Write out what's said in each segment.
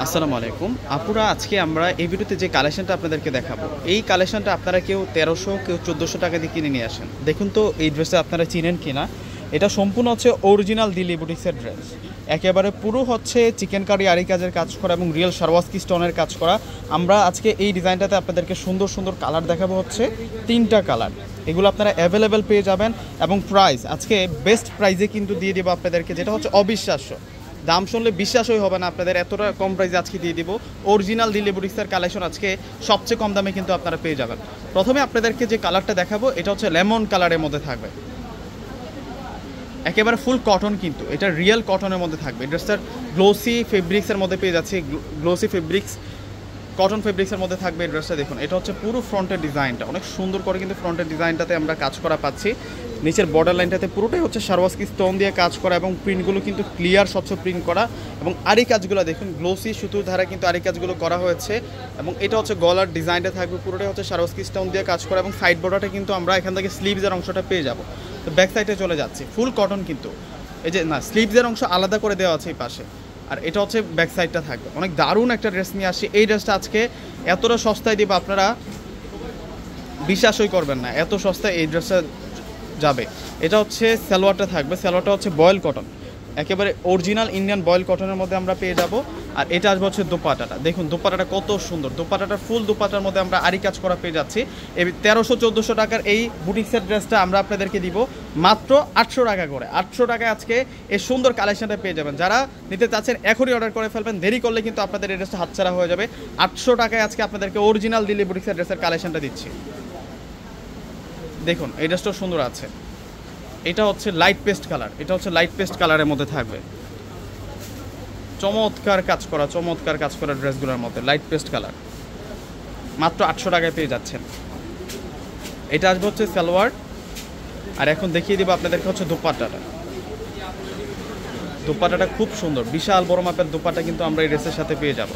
আসসালামু আলাইকুম আপুরা, আজকে আমরা এই ভিডিওতে যে কালেকশনটা আপনাদেরকে দেখাবো, এই কালেকশনটা আপনারা কেউ 1300 কেউ 1400 টাকা দিয়ে কিনে নিয়ে আসেন। দেখুন তো এই ড্রেসটা আপনারা চিনেন কিনা। এটা সম্পূর্ণ হচ্ছে অরিজিনাল দিল্লি বুটিক্সের ড্রেস, একেবারে পুরো হচ্ছে চিকেন কারি আরি কাজের কাজ করা এবং রিয়েল সারওয়াস্কি স্টোনের কাজ করা। আমরা আজকে এই ডিজাইনটাতে আপনাদেরকে সুন্দর সুন্দর কালার দেখাবো, হচ্ছে 3টা কালার। এগুলো আপনারা অ্যাভেলেবেল পেয়ে যাবেন এবং প্রাইস আজকে বেস্ট প্রাইসে কিন্তু দিয়ে দেবো আপনাদেরকে, যেটা হচ্ছে অবিশ্বাস্য। দাম শুনলে বিশ্বাসই হবে না আপনাদের, এতটা কম প্রাইসে আজকে দিয়ে দিব। অরিজিনাল দিল্লি বুটিক্সের কালেকশন আজকে সবচেয়ে কম দামে কিন্তু আপনারা পেয়ে যাবেন। প্রথমে আপনাদেরকে যে কালারটা দেখাবো এটা হচ্ছে লেমন কালারের মধ্যে থাকবে, একেবারে ফুল কটন, কিন্তু এটা রিয়েল কটনের মধ্যে থাকবে। ড্রেসটার গ্লোসি ফেব্রিক্সের মধ্যে পেয়ে যাচ্ছে, গ্লোসি ফেব্রিক্স কটন ফেব্রিক্সের মধ্যে থাকবে এই ড্রেসটা। দেখুন এটা হচ্ছে পুরো ফ্রন্টের ডিজাইনটা অনেক সুন্দর করে, কিন্তু ফ্রন্টের ডিজাইনটাতে আমরা কাজ করা পাচ্ছি। নিচের বর্ডার লাইনটাতে পুরোটাই হচ্ছে সারওয়াস্কি স্টোন দিয়ে কাজ করা এবং প্রিন্টগুলো কিন্তু ক্লিয়ার স্বচ্ছ প্রিন্ট করা। এবং আরি কাজগুলো দেখুন গ্লোসি সুতোর ধারা কিন্তু আরি কাজগুলো করা হয়েছে। এবং এটা হচ্ছে গলার ডিজাইনটা থাকবে, পুরোটাই হচ্ছে সারওয়াস্কি স্টোন দিয়ে কাজ করা এবং সাইড বর্ডারটা কিন্তু আমরা এখান থেকে স্লিভসের অংশটা পেয়ে যাব। তো ব্যাক সাইডে চলে যাচ্ছে ফুল কটন, কিন্তু এই যে না স্লিভসের অংশ আলাদা করে দেওয়া আছে এই পাশে। আর এটা হচ্ছে ব্যাক সাইডটা থাকবে। অনেক দারুণ একটা ড্রেস নিয়ে আসি। এই ড্রেসটা আজকে এতটা সস্তায় দিব আপনারা বিশ্বাসই করবেন না, এত সস্তায় এই ড্রেসটা যাবে। এটা হচ্ছে সালোয়ারটা থাকবে, সালোয়ারটা হচ্ছে বয়েল কটন, একেবারে অরিজিনাল ইন্ডিয়ান বয়েল কটনের মধ্যে আমরা পেয়ে যাব। আর এটা আসবে হচ্ছে দোপাটাটা, দেখুন দোপাটাটা কত সুন্দর। দোপাটাটা ফুল দোপাটার মধ্যে আমরা আরি কাজ করা পেয়ে যাচ্ছি। এই 1300-1400 টাকার এই বুটিক্সের ড্রেসটা আমরা আপনাদেরকে দিব মাত্র 800 টাকা করে। 800 টাকায় আজকে এই সুন্দর কালেকশনটা পেয়ে যাবেন। যারা নিতে চাচ্ছেন এখনই অর্ডার করে ফেলবেন, দেরি করলে কিন্তু আপনাদের এই ড্রেসটা হাতছাড়া হয়ে যাবে। 800 টাকায় আজকে আপনাদেরকে অরিজিনাল দিল্লি বুটিক্সের ড্রেসের কালেকশনটা দিচ্ছি। দেখুন এই ড্রেসটাও সুন্দর আছে। এটা হচ্ছে লাইট পেস্ট কালার, এটা হচ্ছে লাইট পেস্ট কালারের মধ্যে থাকবে। চমৎকার কাজ করা ড্রেসগুলোর মধ্যে লাইট পেস্ট কালার, মাত্র 800 টাকায় পেয়ে যাচ্ছেন। এটা আসবে হচ্ছে সালোয়ার। আর এখন দেখিয়ে দিব আপনাদেরকে হচ্ছে দোপাট্টাটা। দোপাট্টাটা খুব সুন্দর, বিশাল বড় মাপের দোপাট্টা কিন্তু আমরা এই ড্রেসের সাথে পেয়ে যাব।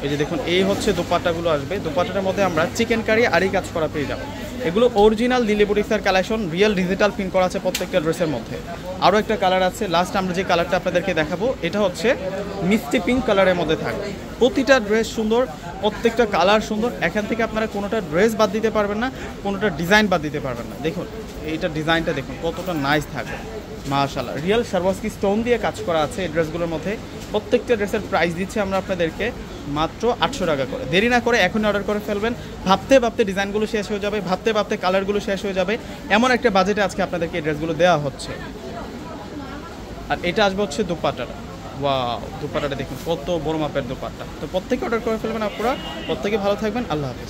এই যে দেখুন এই হচ্ছে দোপাট্টাগুলো আসবে। দোপাট্টাটার মধ্যে আমরা চিকেন কারি আরি কাজ করা পেয়ে যাব। এগুলো অরিজিনাল দিল্লি বুটিক্সের কালেকশন, রিয়েল ডিজিটাল প্রিন্ট করা আছে প্রত্যেকটা ড্রেসের মধ্যে। আরও একটা কালার আছে, লাস্ট আমরা যে কালারটা আপনাদেরকে দেখাবো এটা হচ্ছে মিষ্টি পিঙ্ক কালারের মধ্যে থাকবে। প্রতিটা ড্রেস সুন্দর, প্রত্যেকটা কালার সুন্দর। এখান থেকে আপনারা কোনোটা ড্রেস বাদ দিতে পারবেন না, কোনোটা ডিজাইন বাদ দিতে পারবেন না। দেখুন এইটা ডিজাইনটা দেখুন কতটা নাইস থাকবে, মাশাআল্লাহ। রিয়েল সারওয়াস্কি স্টোন দিয়ে কাজ করা আছে এই ড্রেসগুলোর মধ্যে। প্রত্যেকটা ড্রেসের প্রাইস দিচ্ছি আমরা আপনাদেরকে মাত্র 800 টাকা করে। দেরি না করে এখনই অর্ডার করে ফেলবেন। ভাবতে ভাবতে ডিজাইনগুলো শেষ হয়ে যাবে, ভাবতে ভাবতে কালারগুলো শেষ হয়ে যাবে, এমন একটা বাজেটে আজকে আপনাদেরকে এই ড্রেসগুলো দেওয়া হচ্ছে। আর এটা আসবে হচ্ছে দোপাট্টাটা। ওয়াও, দোপাট্টাটা দেখুন কত বড় মাপের দোপাট্টা। তো প্রত্যেকে অর্ডার করে ফেলবেন আপনারা। প্রত্যেকে ভালো থাকবেন, আল্লাহ হাফেজ।